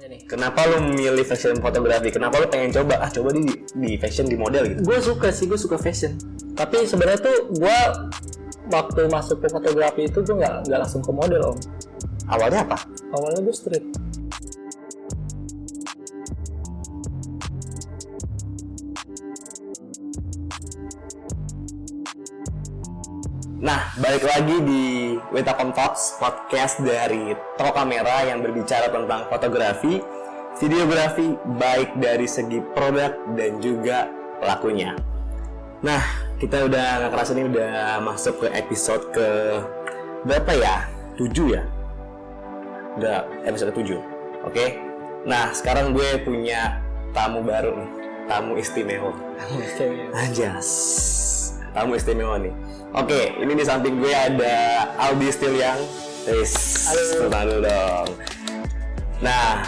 nanya nih. Kenapa lu milih fashion fotografi? Kenapa lu pengen coba di fashion, di model gitu? Gue suka fashion. Tapi sebenarnya tuh gue waktu masuk ke fotografi itu gue nggak langsung ke model om. Awalnya apa? Awalnya gue street. Nah, balik lagi di Witacom Talks, podcast dari Toko Kamera yang berbicara tentang fotografi, videografi, baik dari segi produk dan juga pelakunya. Nah, kita udah nggak kerasa nih udah masuk ke episode ke berapa ya? 7 ya? Udah episode ke 7, oke? Nah, sekarang gue punya tamu baru nih, tamu istimewa. Anjas, tamu istimewa nih. Oke, ini di samping gue ada Aldi Stiliang. Halo. Halo dong. Nah,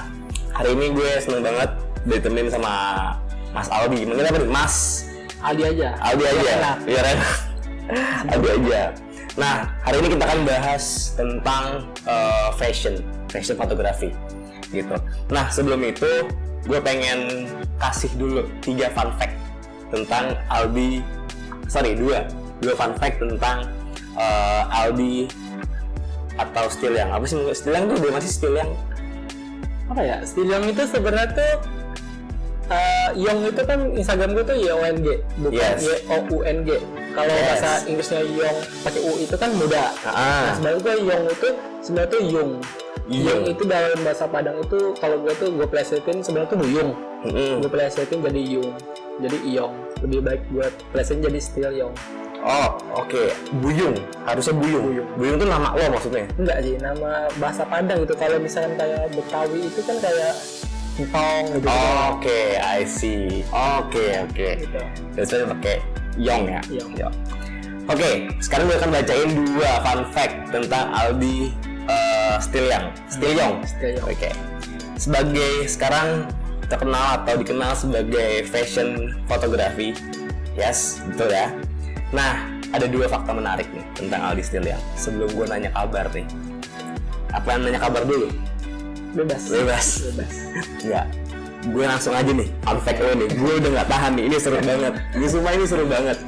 hari ini gue seneng banget ditemenin sama Mas Aldi. Manggil apa nih? Mas Aldi aja. Aldi aja. Biar enak. Aldi aja. Nah, hari ini kita akan bahas tentang fashion fotografi, gitu. Nah, sebelum itu gue pengen kasih dulu 3 fun fact tentang Aldi. Dua fun fact tentang Aldi atau Stiliang. Apa sih Stiliang tuh? Dia masih Stiliang. Apa ya? Stiliang itu sebenarnya tuh Yong itu kan Instagram gue tuh YONG, bukan Yes. YOUNG. Kalau Yes. bahasa Inggrisnya Yong pakai U itu kan muda. Nah, sebenarnya gue Yong itu sebenarnya tuh Yung. Yung itu dalam bahasa Padang itu kalau gue plesetin sebenarnya tuh Buyung. Gue plesetin jadi Yung. Jadi Iyong. Lebih baik buat plesetin jadi Stiliang. Oh, oke. Buyung. Harusnya Buyung. Buyung tuh nama lo maksudnya? Enggak sih, nama bahasa Padang gitu. Kalau misalkan kayak Betawi itu kan kayak Entong gitu. Oke, I see. Oke. Gitu. Biasanya pakai Yong ya? Yong. Oke, sekarang gue akan bacain 2 fun fact tentang Aldi Stiliang. Oke. Sebagai sekarang terkenal atau dikenal sebagai fashion fotografi. Yes, betul ya. Nah, ada 2 fakta menarik nih tentang Aldi Stiliang. Sebelum gue nanya kabar nih. Apa yang nanya kabar dulu? Bebas. Enggak. Gue langsung aja nih, fun fact lo nih. Gue udah nggak tahan nih, ini seru banget. Ini seru banget.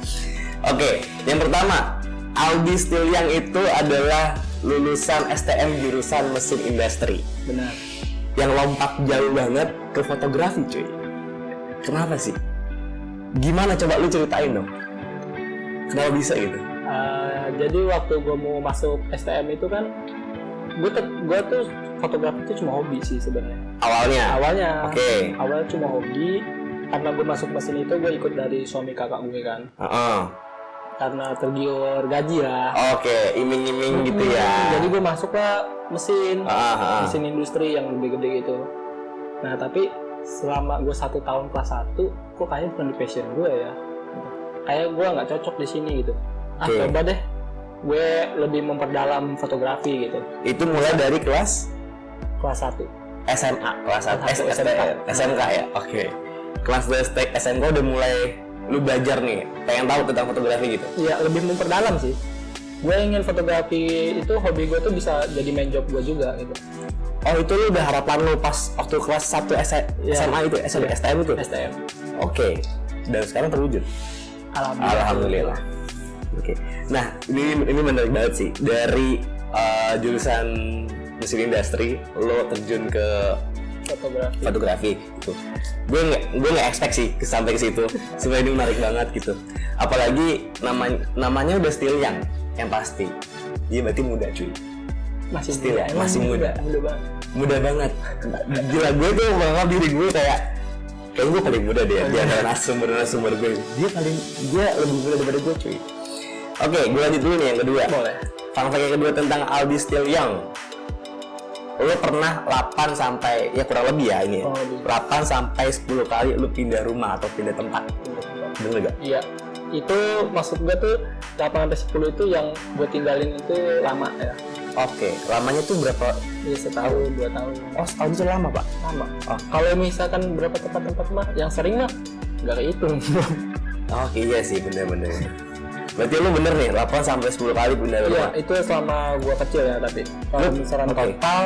Oke, yang pertama, Aldi Stiliang itu adalah lulusan STM jurusan mesin industri. Benar. Yang lompat jauh banget ke fotografi, cuy. Kenapa sih? Gimana coba lu ceritain dong? Kenapa bisa gitu? Jadi waktu gue mau masuk STM itu kan gue tuh fotografi itu cuma hobi sih sebenarnya. Awalnya. Oke. Awalnya cuma hobi. Karena gue masuk mesin itu gue ikut dari suami kakak gue kan. Karena tergiur gaji ya. Oke, iming-iming gitu ya. Jadi gue masuk lah mesin industri yang gede-gede gitu. Nah tapi selama gue 1 tahun kelas 1, kok kayaknya bukan di passion gue ya. Kayak gue nggak cocok di sini gitu. Coba deh, gue lebih memperdalam fotografi gitu. Itu mulai dari kelas 1 SMA, kelas 1 SMK ya. Oke. Kelas SMK udah mulai lu belajar nih, pengen tahu tentang fotografi gitu. Iya, lebih memperdalam sih. Gue ingin fotografi itu hobi gue tuh bisa jadi main job gue juga gitu. Oh, itu lu udah harapan lu pas waktu kelas 1 SMA itu, STM itu? STM. Oke. Dan sekarang terwujud? Alhamdulillah. Oke. Nah, ini menarik banget sih. Dari jurusan mesin industri, lo terjun ke fotografi gitu. Gue nggak expect sih sampai ke situ. Sebenarnya ini menarik banget gitu. Apalagi namanya udah Stiliang yang pasti. Dia berarti muda cuy. Masih Stiliang, masih muda. Muda banget. Gila, gue tuh menganggap diri gue kayak gue paling muda deh di antara narasumber gue. Dia lebih muda daripada gue cuy. Oke, gue lanjut dulu nih yang kedua. Boleh. Fun fact yang kedua tentang Aldi Stiliang. Lo pernah 8 sampai, ya kurang lebih ya ini ya, 8 sampai 10 kali lo pindah rumah atau pindah tempat. Bener gak? Iya. Itu maksud gue tuh 8 sampai 10 itu yang gue tinggalin itu lama ya. Oke, lamanya tuh berapa? Ya, setahun, 2 tahun. Oh, setahun itu lama pak? Lama. Kalau misalkan berapa tempat mah, yang sering mah nggak kehitung. Oke, iya sih, bener-bener. Berarti lu bener nih, 8 sampai 10 kali pindah rumah? Iya, itu selama gua kecil ya tapi. Kalau misalkan total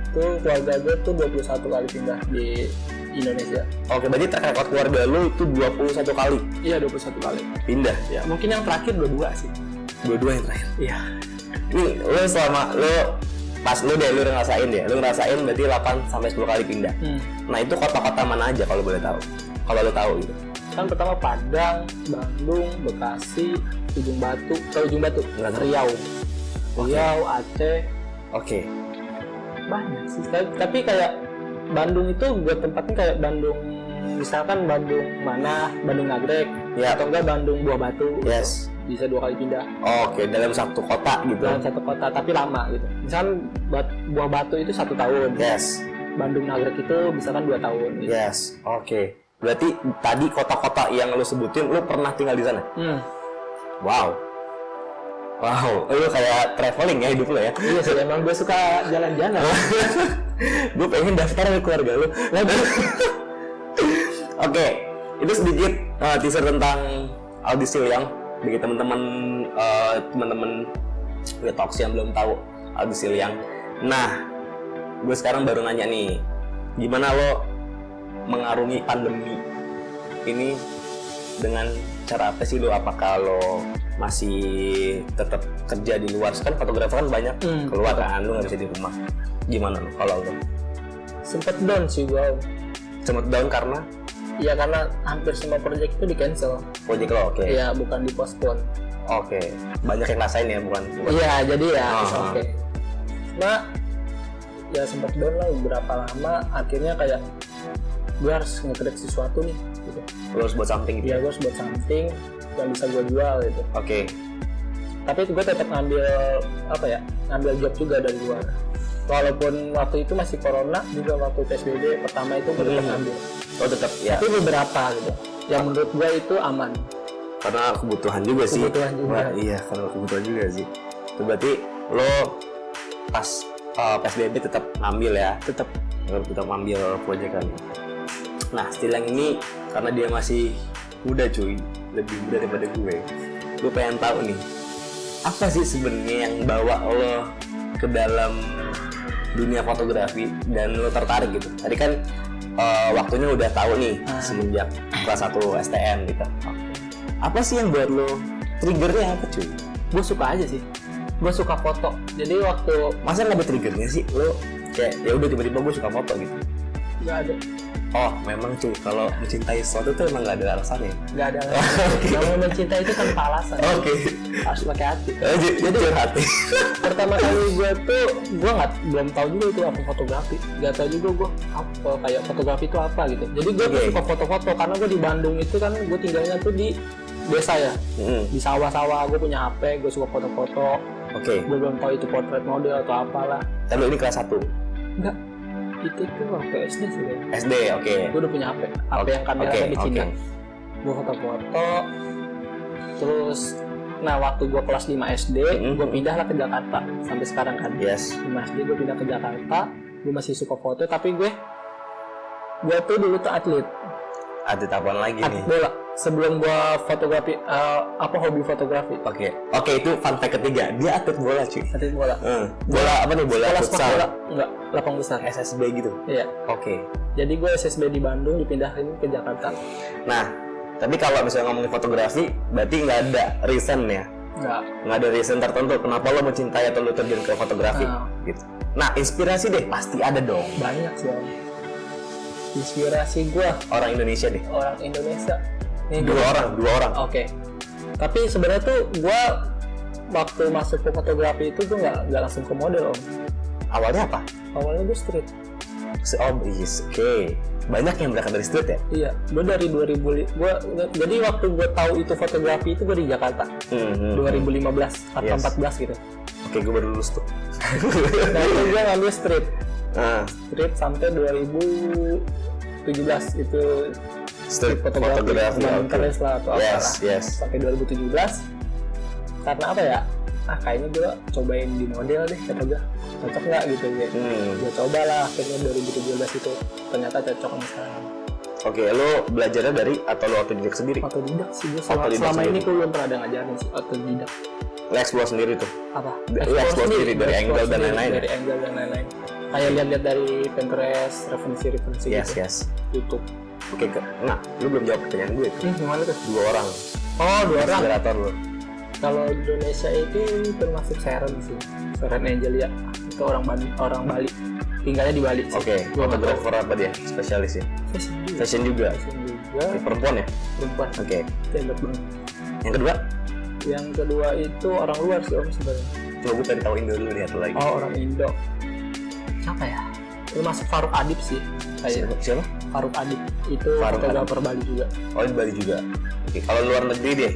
itu keluarga gue tuh 21 kali pindah di Indonesia. Oke, berarti track record keluarga lu itu 21 kali Iya, 21 kali. pindah. Ya, mungkin yang terakhir 22 sih. Dua-dua yang terakhir. Iya. Nih, lu selama lu pas lu ngerasain deh. Lu ngerasain berarti 8 sampai 10 kali pindah. Nah, itu kota-kota mana aja kalau boleh tahu? Kalau lu tahu gitu. Kan pertama Padang, Bandung, Bekasi, Ujung Batu, Nggak tahu. Riau, Aceh. Oke. Banyak sih. Tapi kayak Bandung itu gue tempatin kayak Bandung, misalkan Bandung mana, Bandung Nagrek, Ya. atau enggak Bandung Buah Batu. Yes. Gitu. Bisa 2 kali pindah Oke, dalam satu kota gitu. dalam satu kota, tapi lama gitu. Misalkan Buah Batu itu 1 tahun. Yes. Bandung Nagrek itu misalkan 2 tahun. Gitu. Yes. Oke. Berarti tadi kota-kota yang lu sebutin lu pernah tinggal di sana? Wow, lu kayak traveling ya hidup lu ya? Iya sih, emang gue suka jalan-jalan. Gue pengen daftar ke keluarga lu. Oke, itu sedikit teaser tentang Aldi Silyang bagi teman-teman Talks yang belum tahu Aldi Silyang. Nah, gue sekarang baru nanya nih, gimana lo mengarungi pandemi ini dengan cara apa sih lo? Apakah lo masih tetap kerja di luar? Kan fotografer kan banyak keluar kan, lo nggak bisa di rumah. Gimana lo kalau lo? Sempet down sih gue. Sempet down karena? Ya karena hampir semua project itu di cancel. Project lo, oke. Iya, bukan di postpone. Oke, banyak yang ngerasain ya, bukan? Iya, jadi ya Oh. oke. Nah, ya sempet down lah beberapa lama. Akhirnya kayak gue harus nge-create sesuatu nih gitu. Lo harus buat something gitu? Ya gue harus buat something yang bisa gue jual gitu. Oke. Tapi gue tetap ngambil job juga dari luar. Walaupun waktu itu masih corona juga, waktu PSBB pertama itu gue tetap ngambil. Oh tetap ya? Tapi beberapa gitu yang menurut gue itu aman. Karena kebutuhan juga sih. Kebutuhan juga. Wah, iya, karena kebutuhan juga sih. Itu berarti lo pas PSBB tetap ngambil ya? Tetap ngambil proyek kan. Nah, Silyang ini karena dia masih muda cuy, lebih muda daripada gue pengen tahu nih, apa sih sebenarnya yang bawa lo ke dalam dunia fotografi dan lo tertarik gitu? Tadi kan waktunya udah tahu nih semenjak kelas 1 STM gitu. Apa sih yang buat lo, triggernya apa cuy? Gue suka aja sih. Gue suka foto. Jadi waktu masa nggak ada triggernya sih? Lo kayak ya udah tiba-tiba gue suka foto gitu? nggak ada. Oh, memang cuy, kalau mencintai sesuatu tuh emang nggak ada alasannya. Nggak ada. Namanya mencinta itu tanpa alasan. Oke. Harus pakai hati. Jadi hati. Pertama kali gue belum tahu juga itu apa fotografi. Nggak tahu juga gue apa kayak fotografi itu apa gitu. Jadi gue tuh suka foto-foto karena gue di Bandung itu kan gue tinggalnya tuh di desa ya. Di sawah-sawah. Gue punya HP, gue suka foto-foto. Oke. Gue belum tahu itu portrait model atau apalah. Tapi ini kelas 1? Enggak. Itu tuh waktu SD sih kan. SD, oke. Gue udah punya HP yang kameranya di Cina. Gue foto-foto. Terus, nah waktu gue kelas 5 SD, gue pindahlah ke Jakarta sampai sekarang kan. Yes. 5 SD gue pindah ke Jakarta. Gue masih suka foto, tapi gue tuh dulu tuh atlet. Atlet apaan lagi nih? Bola. Sebelum gue fotografi, hobi fotografi. Oke, itu fun fact ketiga. Dia atlet bola cuy. Atlet bola. Bola apa nih? Bola futsal? Bola. Enggak, lapang besar. SSB gitu? Iya. Oke. Jadi gue SSB di Bandung, dipindahin ke Jakarta. Nah, tapi kalau misalnya ngomongin fotografi, berarti nggak ada reason ya? Nggak ada reason tertentu kenapa lo mencintai atau lo terjun ke fotografi gitu. Nah, inspirasi deh pasti ada dong. Banyak sih om. Inspirasi gue orang Indonesia deh. Orang Indonesia. Nih, dua orang. Oke. Tapi sebenarnya tuh gue waktu masuk ke fotografi itu gue nggak langsung ke model om. Awalnya apa? Awalnya gue street. Oke. Banyak yang berangkat dari street ya? Iya. Gue dari 2000. Jadi waktu gue tahu itu fotografi itu gue di Jakarta. 2015 atau 14 gitu. Oke, gue baru lulus tuh. Nah itu gue ngambil street. Street sampai 2017 itu street fotografi interest lah atau yes. Sampai 2017 karena apa ya? Kayaknya gue cobain di model deh, kata gue cocok nggak gitu ya. Gue coba lah akhirnya 2017 itu ternyata cocok nih sekarang. Oke, lo belajarnya dari atau lo otodidak sendiri? Otodidak sih gue selama ini gue belum pernah ada ngajarin sih otodidak. Lo explore sendiri tuh? Apa? Lo explore sendiri dari angle dan lain-lain? Dari angle dan lain-lain. Kayak lihat-lihat dari Pinterest, referensi Yes, gitu. yes. YouTube. Oke, nah, lu belum jawab pertanyaan gue itu. Gimana tuh? 2 orang. Oh, 2 orang. Inspirator lu. Kalau di Indonesia itu termasuk Seren sih. Seren Angelia. Itu orang Bali. Tinggalnya di Bali. Oke, fotografer apa dia? Spesialis ya? Fashion juga. Perempuan ya? Perempuan. Oke. Hebat banget. Yang kedua? Itu orang luar sih om sebenarnya. Coba gue pengen tahu Indo dulu nih, satu lagi. Oh, orang Indo. Siapa ya? Termasuk Faruk Adib sih. Siapa? Faruk Adib. Itu Faruk fotografer Bali juga. Oh, di Bali juga. Oke, kalau luar negeri deh,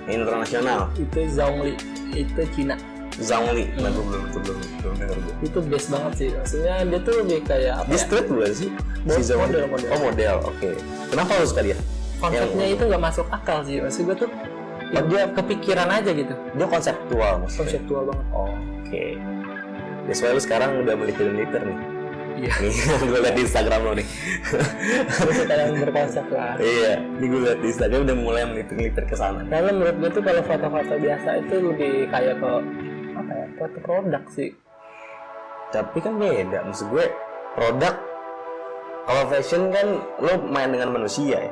internasional. Itu Zhong Li. Itu Cina. Zhong Li. Nah, gue belum denger gue. Itu best banget sih. Maksudnya dia tuh lebih kayak apa Dia ya? street bukan sih? Si Zhong Li. Model. Oh, model. Oke. Kenapa lu suka dia? Konsepnya itu nggak masuk akal sih. Maksud gue tuh ya dia kepikiran aja gitu. Dia konseptual maksudnya. Konseptual banget. Oke. That's why lu sekarang udah melipir nih. Iya. Nih, gue liat di Instagram lo nih. Gue suka yang berkonsep lah. Iya, ini gue liat di Instagram udah mulai melipir ke sana. Karena menurut gue tuh kalau foto-foto biasa itu lebih kayak ke apa ya? Foto produk sih. Tapi kan beda, maksud gue produk. Kalau fashion kan lo main dengan manusia ya.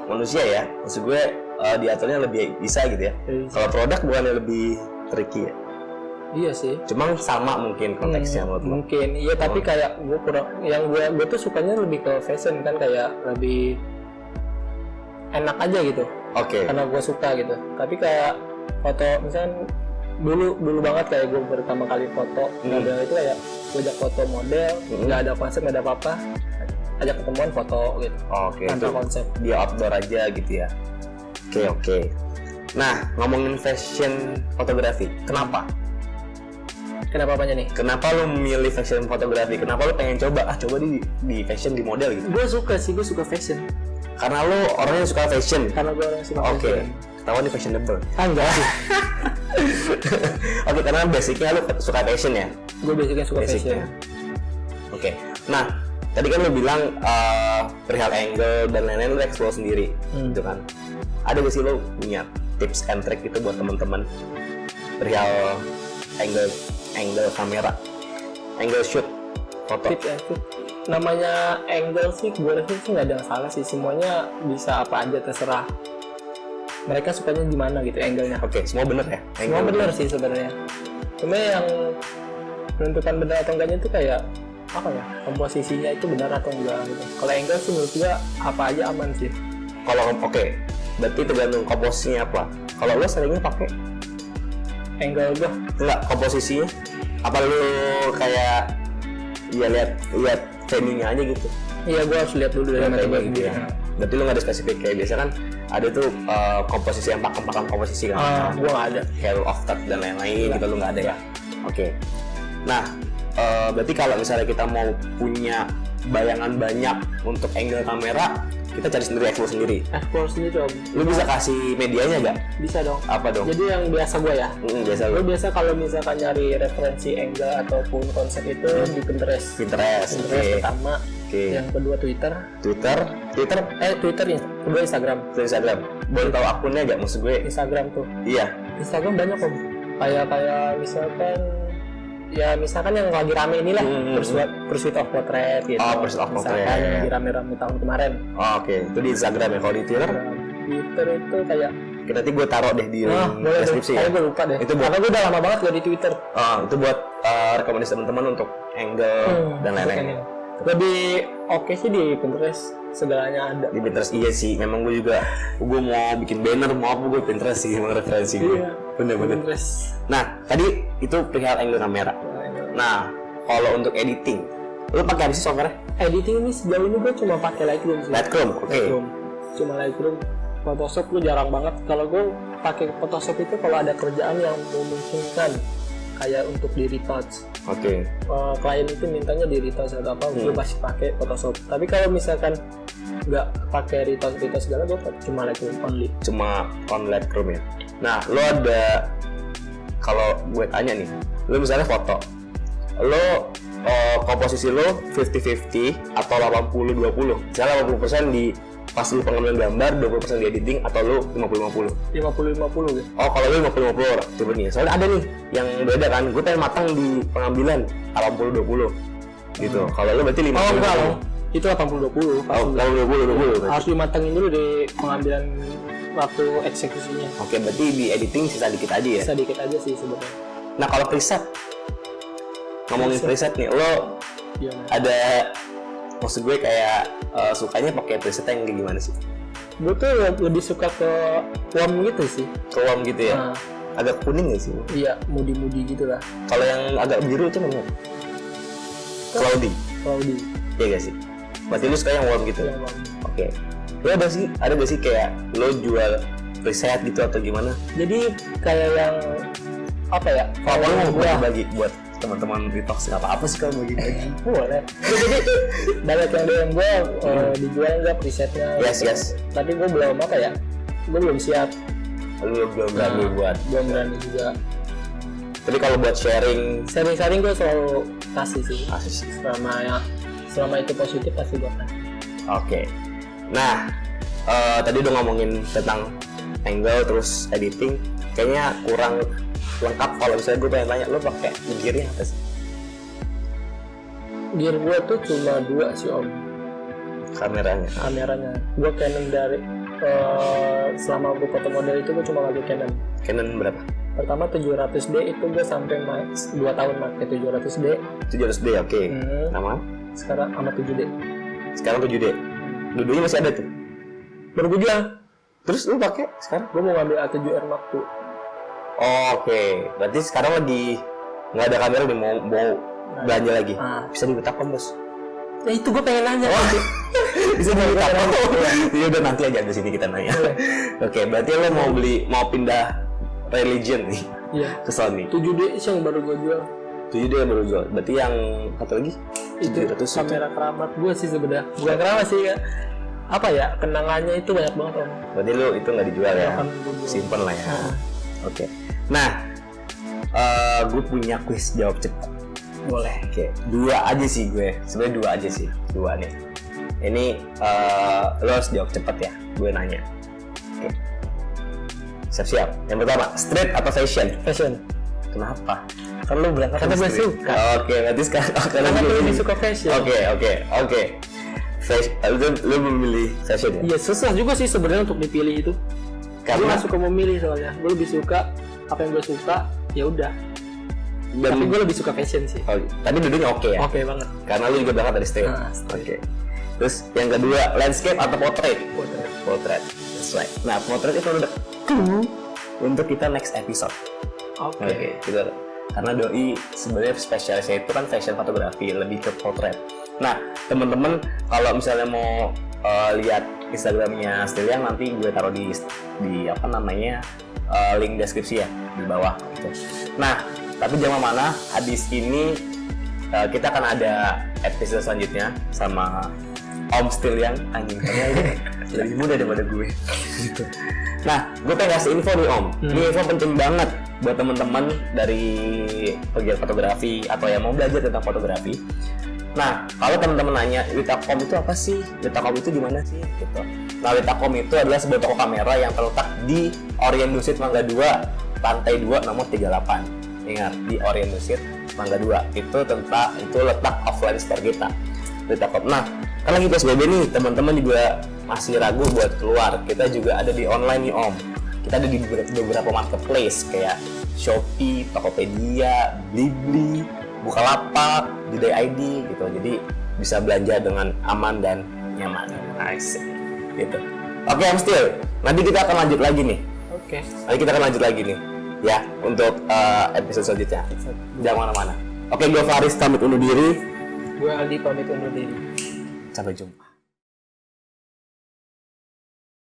Manusia ya, maksud gue diaturnya lebih bisa gitu ya. Kalau produk bukannya lebih tricky ya. Iya sih. Cuma sama mungkin konteksnya menurut lo. Mungkin iya, tapi kayak gue kurang, yang gue tuh sukanya lebih ke fashion kan, kayak lebih enak aja gitu. Oke. Karena gue suka gitu. Tapi kayak foto misalnya dulu banget kayak gue pertama kali foto model itu kayak gue ajak foto model, nggak ada konsep, nggak ada apa-apa, ajak ketemuan foto gitu. Oke. Tanpa konsep. Dia outdoor aja gitu ya. Oke. Nah, ngomongin fashion fotografi, kenapa? Kenapa apanya nih? Kenapa lo memilih fashion fotografi? Kenapa lo pengen coba di fashion, di model gitu? Gue suka fashion. Karena lo orangnya suka fashion. Karena gue orang suka Oke. fashion. Ketahuan di fashionable. Enggak sih. Oke, karena basicnya lo suka fashion ya? Gue basicnya suka fashion. Oke. Nah, tadi kan lo bilang perihal angle dan lain-lain lo explore sendiri, gitu kan? Ada gak sih lo punya tips and trick itu buat teman-teman perihal angle kamera, angle shoot foto? Tips and trick. Namanya angle sih, gue rasa sih nggak ada yang salah sih. Semuanya bisa apa aja, terserah mereka sukanya gimana gitu angle-nya. Oke, semua bener ya? Semua bener sih sebenarnya. Cuma yang menentukan benar atau enggaknya itu kayak apa ya, komposisinya itu benar atau enggak gitu. Kalau angle sih menurut gue apa aja aman sih. Kalau oke, berarti tergantung komposisinya apa. Kalau lo seringnya pakai Angle gue enggak komposisinya? Apa lo kayak ya lihat venue-nya aja gitu? iya, gue harus lihat dulu dari mata gue gitu sendiri. ya. Berarti lo nggak ada spesifik kayak biasa kan? Ada tuh komposisi yang pakem komposisi kan? Gue nggak ada. Kayak off cut dan lain-lain gitu lo nggak ada ya? Oke. Nah, berarti kalau misalnya kita mau punya bayangan banyak untuk angle kamera, kita cari sendiri, explore sendiri. Explore sendiri dong. Lu bisa kasih medianya nggak? Bisa dong. Apa dong? Jadi yang biasa gue ya. Biasa Gue lu. biasa kalau misalkan nyari referensi angle ataupun konsep itu di Pinterest. Pinterest. Oke. Pertama. Yang kedua Twitter. Twitter. Kedua Instagram. Boleh tahu akunnya nggak? Maksud gue? Instagram tuh. Iya. Instagram banyak kok. Kayak misalkan yang lagi rame inilah Pursuit of Portrait gitu. Pursuit of Portrait. Misalkan yang lagi rame-rame tahun kemarin. Oke. Itu di Instagram ya. Kalau di Twitter? Twitter itu kayak Nanti gue taruh deh di deskripsi ya. Gue lupa deh. Itu buat, karena gue udah lama banget gak di Twitter. Itu buat rekomendasi teman-teman untuk angle dan lain-lain. Lebih oke sih di Pinterest, segalanya ada. Di Pinterest iya sih. Memang gue mau bikin banner mau apa gue Pinterest sih emang referensi gue. Iya. Bener-bener. Pinterest. Nah tadi itu perihal angle kamera. Nah kalau untuk editing, lo pakai apa sih software? Editing ini sejauh ini gue cuma pakai Lightroom sih. Lightroom, oke. Cuma Lightroom. Photoshop gue jarang banget. Kalau gue pakai Photoshop itu kalau ada kerjaan yang memungkinkan, kayak untuk di retouch. Oke. Klien itu mintanya di retouch atau apa, gue pasti pakai Photoshop. Tapi kalau misalkan nggak pakai retouch segala, gue cuma Lightroom only. Cuma on Lightroom ya. Nah, lo ada, kalau gue tanya nih, lo misalnya foto, lo komposisi lo 50-50 atau 80-20. Misalnya 80% di pas lu pengambilan gambar 20% di editing atau lu 50-50? 50-50 gitu. Oh kalau lu 50-50 orang tipe nih, soalnya ada nih yang beda kan, gue pengen matang di pengambilan 80-20 gitu. Kalau lu berarti 50-50. Oh enggak loh, itu 80-20. Oh 80-20 harus dimatangin dulu di pengambilan waktu eksekusinya. Oke, berarti di editing sisa dikit aja ya? Sisa dikit aja sih sebenarnya. Nah kalau preset, ngomongin preset nih, lo Gimana? ada, maksud gue kayak sukanya pakai preset yang kayak gimana sih? Gue tuh lebih suka ke warm gitu sih. Keluam gitu ya? Nah, Agak kuning gak sih? iya, moody gitu lah. Kalau yang agak biru itu namanya? Cloudy? Cloudy. Iya gak sih? Berarti lu suka yang warm gitu? Yang warm. Oke. Lu ada gak sih kayak lo jual preset gitu atau gimana? Jadi kayak yang apa ya? Kalau lo mau gua bagi buat teman-teman detox nggak apa-apa sih kalau bagi-bagi. boleh. Jadi banyak yang DM gue dijual nggak presetnya. Yes. Tapi gue belum apa ya? Gue belum siap. Lu belum berani buat. Belum berani juga. Tapi kalau buat sharing Sharing gue selalu kasih sih. asik sih. Selama itu positif pasti gue kasih. Oke. Nah, tadi udah ngomongin tentang angle terus editing. Kayaknya kurang lengkap kalau misalnya gue pengen tanya, lo pakai gearnya apa sih? Gear gue tuh cuma 2 sih om. Kameranya. Gue Canon dari selama gue foto model itu gue cuma pakai Canon. Canon berapa? Pertama 700D itu gue sampai 2 tahun pakai 700D. 700D, oke. Nama? Sekarang sama 7D. Sekarang 7D. Dua-duanya masih ada tuh. Baru gue bilang, Terus lu pakai sekarang? gue mau ngambil A7R Mark II. Oh, oke. Berarti sekarang lagi nggak ada kamera nih, mau belanja lagi. Bisa diminta bos. Ya itu gue pengen nanya. Oh, bisa diminta. Ya udah nanti aja di sini kita nanya. Oke, berarti lo mau pindah religion nih Iya. ke Sony. 7D sih yang baru gue jual. 7D yang baru jual. Berarti yang satu lagi? Itu 700. kamera keramat gue sih sebenarnya. Bukan keramat sih ya. Apa ya, kenangannya itu banyak banget om. Berarti lo itu nggak dijual ya? Akan gue jual. Simpen lah ya. Oke. Nah, gue punya quiz jawab cepat. Boleh. Oke, 2 aja sih gue. Sebenarnya 2 aja sih. 2 nih. Ini lo harus jawab cepat ya. Gue nanya. Oke. Siap-siap. Yang pertama, street atau fashion? Fashion. Kenapa? Kan lo berangkat Karena dari gue street. suka. Oke, berarti sekarang Karena gue lebih suka fashion. Oke. Lo memilih fashion ya? Iya, susah juga sih sebenarnya untuk dipilih itu. Gue Karena nggak suka memilih soalnya. Gue lebih suka apa yang gue suka, ya udah. dan Tapi gue lebih suka fashion sih. tadi duduknya oke ya? Oke banget. Karena lo juga berangkat dari street. Street. Oke. Terus yang kedua, landscape atau portrait? Potret. Potret. That's right. Nah, potret itu udah untuk kita next episode. Oke, gitu. Karena Doi sebenarnya spesialisnya itu kan fashion fotografi, lebih ke potret. Nah, teman-teman kalau misalnya mau lihat Instagramnya Stiliang, nanti gue taruh di apa namanya link deskripsi ya di bawah gitu. Nah, tapi jangan mana, habis ini kita akan ada episode selanjutnya sama Om Stiliang, anjing kayaknya lebih muda daripada gue. Gitu. Nah, gue pengen kasih info nih Om. Ini info penting banget buat teman-teman dari pegiat fotografi atau yang mau belajar tentang fotografi. Nah, kalau teman-teman nanya Witacom itu apa sih? Witacom itu gimana sih? Gitu. Nah, Witacom itu adalah sebuah toko kamera yang terletak di Oriendusit Mangga 2, lantai 2 nomor 38. Ingat, di Oriendusit Mangga 2. Itu letak offline store kita. Witacom. Nah, kan lagi PSBB nih, teman-teman juga masih ragu buat keluar. Kita juga ada di online nih Om. Kita ada di beberapa marketplace kayak Shopee, Tokopedia, Blibli, Bukalapak, Judai ID gitu. Jadi bisa belanja dengan aman dan nyaman. Nice. Gitu. Oke, Om Stil. Nanti kita akan lanjut lagi nih. Oke. Nanti kita akan lanjut lagi nih. Ya, untuk episode selanjutnya. Jangan mana-mana. Oke, gue Faris pamit undur diri. Gue Aldi pamit undur diri. Sampai jumpa.